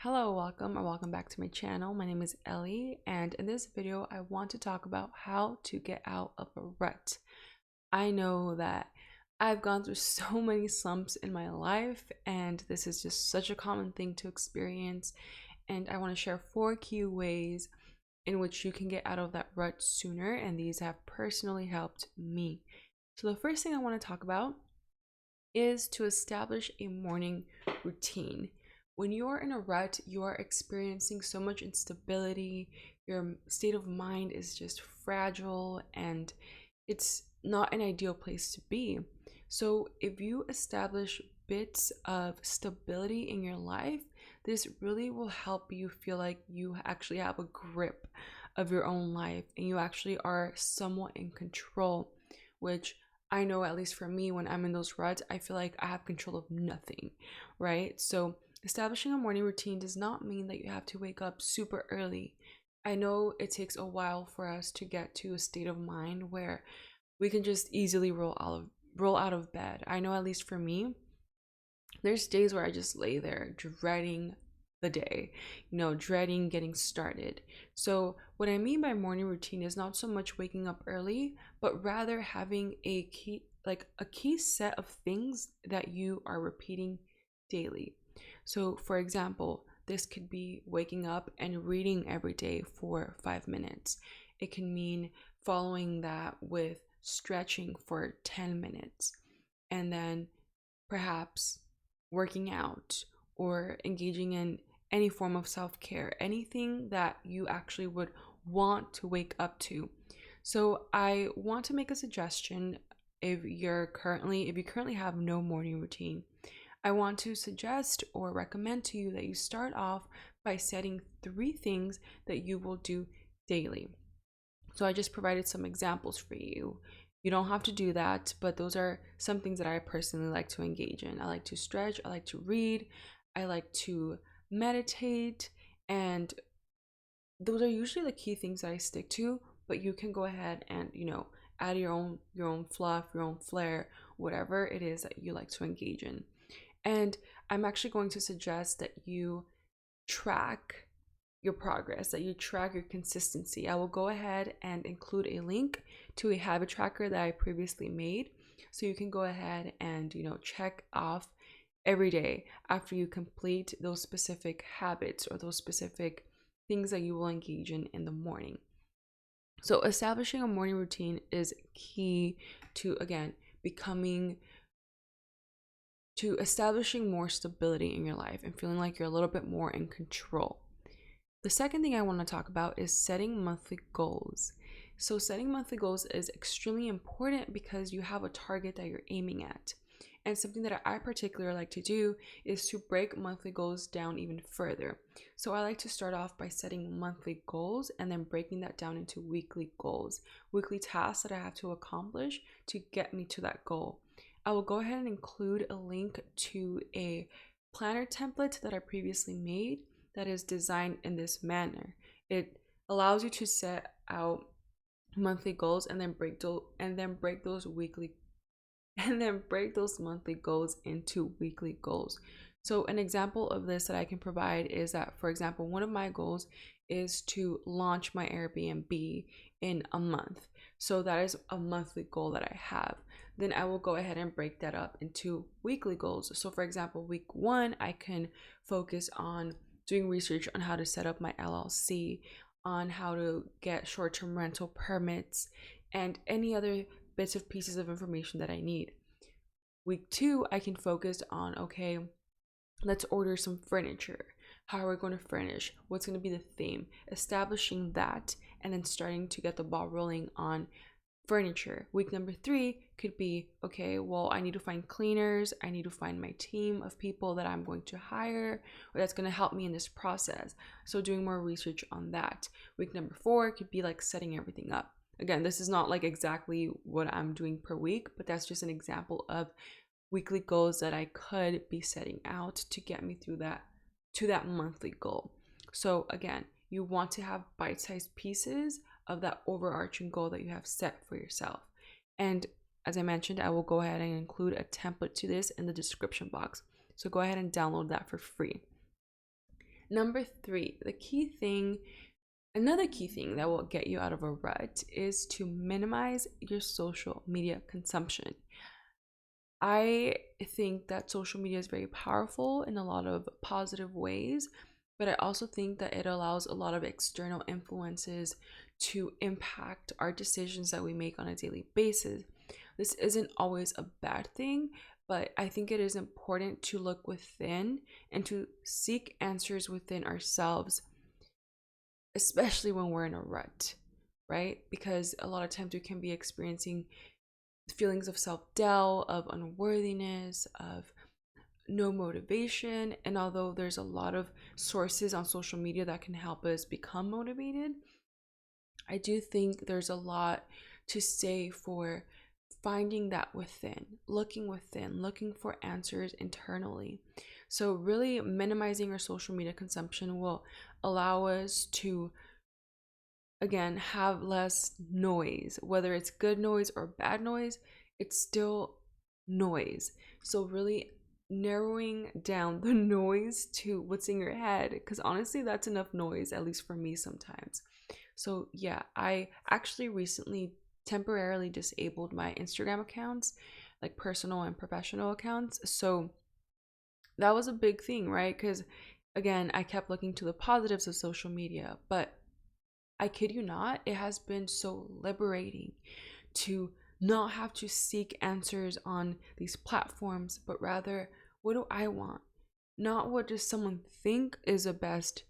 Hello, welcome or welcome back to my channel. My name is Ellie, and in this video I want to talk about how to get out of a rut. I know that I've gone through so many slumps in my life, and this is just such a common thing to experience, and I want to share 4 key ways in which you can get out of that rut sooner, and these have personally helped me. So the first thing I want to talk about is to establish a morning routine. When you are in a rut, you are experiencing so much instability, your state of mind is just fragile, and it's not an ideal place to be. So, if you establish bits of stability in your life, this really will help you feel like you actually have a grip of your own life and you actually are somewhat in control, which I know, at least for me, when I'm in those ruts, I feel like I have control of nothing, right? So, establishing a morning routine does not mean that you have to wake up super early. I know it takes a while for us to get to a state of mind where we can just easily roll out of bed. I know, at least for me, there's days where I just lay there dreading the day, dreading getting started. So, what I mean by morning routine is not so much waking up early, but rather having a key set of things that you are repeating daily. So, for example, this could be waking up and reading every day for 5 minutes. It can mean following that with stretching for 10 minutes, and then perhaps working out or engaging in any form of self-care, anything that you actually would want to wake up to. So I want to make a suggestion. If you currently have no morning routine, I want to suggest or recommend to you that you start off by setting 3 things that you will do daily. So I just provided some examples for you. You don't have to do that, but those are some things that I personally like to engage in. I like to stretch, I like to read, I like to meditate, and those are usually the key things that I stick to, but you can go ahead and, add your own fluff, your own flair, whatever it is that you like to engage in. And I'm actually going to suggest that you track your progress, that you track your consistency. I will go ahead and include a link to a habit tracker that I previously made. So you can go ahead and, check off every day after you complete those specific habits or those specific things that you will engage in the morning. So establishing a morning routine is key to, again, establishing more stability in your life and feeling like you're a little bit more in control. The second thing I want to talk about is setting monthly goals. So setting monthly goals is extremely important because you have a target that you're aiming at. And something that I particularly like to do is to break monthly goals down even further. So I like to start off by setting monthly goals and then breaking that down into weekly goals, weekly tasks that I have to accomplish to get me to that goal. I will go ahead and include a link to a planner template that I previously made that is designed in this manner. It allows you to set out monthly goals and then break those monthly goals into weekly goals. So an example of this that I can provide is that, for example, one of my goals is to launch my Airbnb in a month. So that is a monthly goal that I have. Then I will go ahead and break that up into weekly goals. So for example, week 1, I can focus on doing research on how to set up my LLC, on how to get short-term rental permits, and any other bits of pieces of information that I need. Week 2, I can focus on, okay, let's order some furniture. How are we going to furnish? What's going to be the theme? Establishing that and then starting to get the ball rolling on furniture. Week number 3 could be, okay, well, I need to find cleaners. I need to find my team of people that I'm going to hire or that's going to help me in this process. So doing more research on that. Week number 4 could be like setting everything up. Again, this is not like exactly what I'm doing per week, but that's just an example of weekly goals that I could be setting out to get me through that monthly goal. So again, you want to have bite-sized pieces of that overarching goal that you have set for yourself. And as I mentioned, I will go ahead and include a template to this in the description box. So go ahead and download that for free. Number three, another key thing that will get you out of a rut is to minimize your social media consumption. I think that social media is very powerful in a lot of positive ways, but I also think that it allows a lot of external influences to impact our decisions that we make on a daily basis. This isn't always a bad thing, but I think it is important to look within and to seek answers within ourselves, especially when we're in a rut, right? Because a lot of times we can be experiencing feelings of self-doubt, of unworthiness, of no motivation. And although there's a lot of sources on social media that can help us become motivated, I do think there's a lot to say for finding that within, looking for answers internally. So really minimizing our social media consumption will allow us to, again, have less noise. Whether it's good noise or bad noise, it's still noise. So really narrowing down the noise to what's in your head, because honestly that's enough noise, at least for me sometimes. So yeah, I actually recently temporarily disabled my Instagram accounts, like personal and professional accounts. So that was a big thing, right? Because again, I kept looking to the positives of social media, but I kid you not, it has been so liberating to not have to seek answers on these platforms, but rather, what do I want? Not what does someone think is the best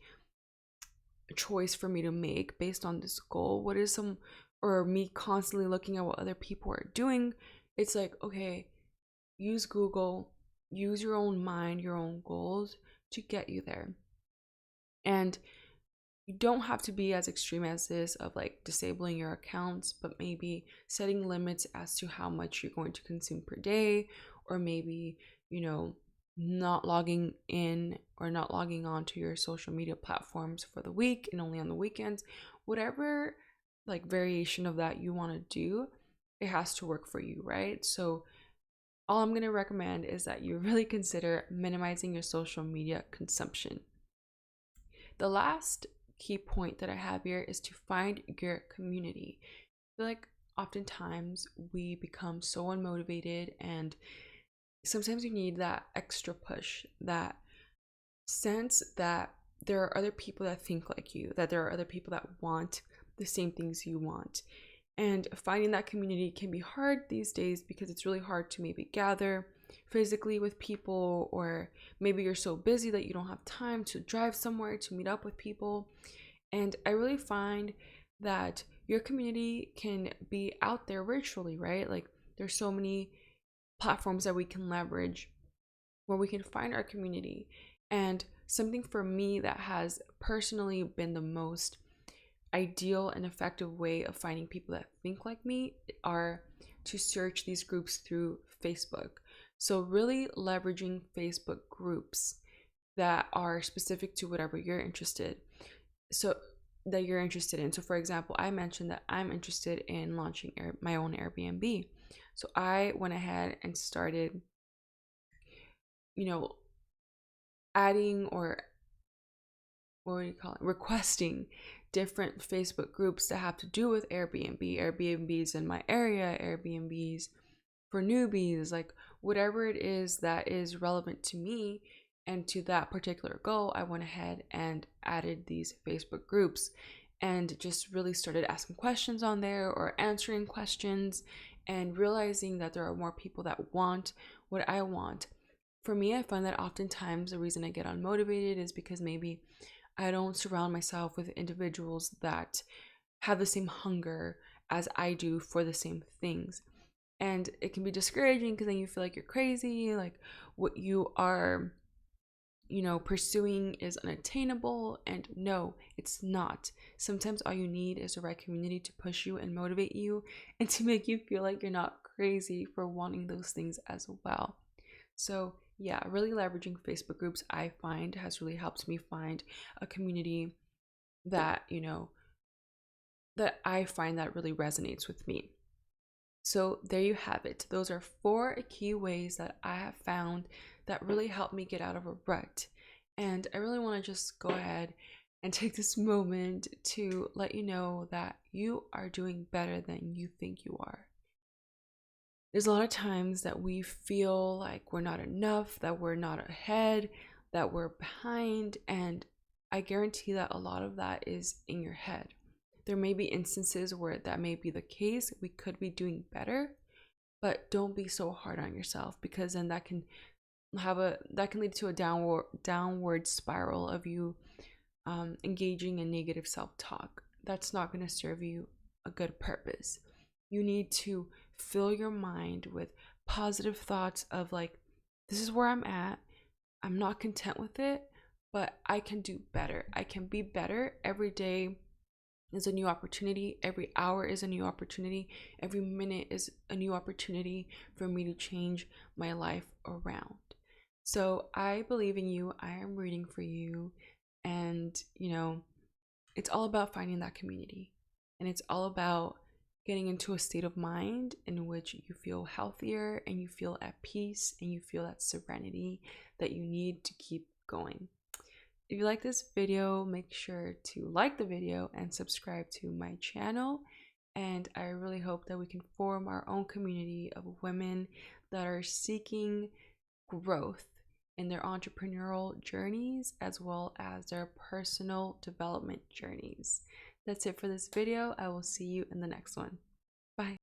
choice for me to make based on this goal. What is or me constantly looking at what other people are doing. It's like, okay, use Google, use your own mind, your own goals to get you there. And you don't have to be as extreme as this of like disabling your accounts, but maybe setting limits as to how much you're going to consume per day, or maybe, not logging in or not logging on to your social media platforms for the week and only on the weekends. Whatever like variation of that you want to do, it has to work for you, right? So all I'm going to recommend is that you really consider minimizing your social media consumption. The last key point that I have here is to find your community. I feel like oftentimes we become so unmotivated, and sometimes you need that extra push, that sense that there are other people that think like you, that there are other people that want the same things you want. And finding that community can be hard these days because it's really hard to maybe gather physically with people, or maybe you're so busy that you don't have time to drive somewhere to meet up with people. And I really find that your community can be out there virtually, right? Like there's so many platforms that we can leverage where we can find our community. And something for me that has personally been the most ideal and effective way of finding people that think like me are to search these groups through Facebook. So really leveraging Facebook groups that are specific to whatever you're interested in. So for example, I mentioned that I'm interested in launching my own Airbnb. So I went ahead and started, adding, or what do you call it, requesting different Facebook groups that have to do with Airbnbs in my area, Airbnbs for newbies, like whatever it is that is relevant to me and to that particular goal. I went ahead and added these Facebook groups and just really started asking questions on there or answering questions, and realizing that there are more people that want what I want. For me, I find that oftentimes the reason I get unmotivated is because maybe I don't surround myself with individuals that have the same hunger as I do for the same things. And it can be discouraging because then you feel like you're crazy, like what you are, pursuing is unattainable. And no, it's not. Sometimes all you need is the right community to push you and motivate you and to make you feel like you're not crazy for wanting those things as well. So yeah, really leveraging Facebook groups, I find, has really helped me find a community that, that I find that really resonates with me. So there you have it. Those are 4 key ways that I have found that really help me get out of a rut. And I really want to just go ahead and take this moment to let you know that you are doing better than you think you are. There's a lot of times that we feel like we're not enough, that we're not ahead, that we're behind, and I guarantee that a lot of that is in your head. There may be instances where that may be the case. We could be doing better, but don't be so hard on yourself, because then that can lead to a downward spiral of you engaging in negative self-talk. That's not going to serve you a good purpose. You need to fill your mind with positive thoughts of like, this is where I'm at. I'm not content with it, but I can do better. I can be better. Every day is a new opportunity. Every hour is a new opportunity. Every minute is a new opportunity for me to change my life around. So I believe in you. I am rooting for you. And, it's all about finding that community. And it's all about getting into a state of mind in which you feel healthier and you feel at peace and you feel that serenity that you need to keep going. If you like this video, make sure to like the video and subscribe to my channel. And I really hope that we can form our own community of women that are seeking growth in their entrepreneurial journeys as well as their personal development journeys. That's it for this video. I will see you in the next one. Bye.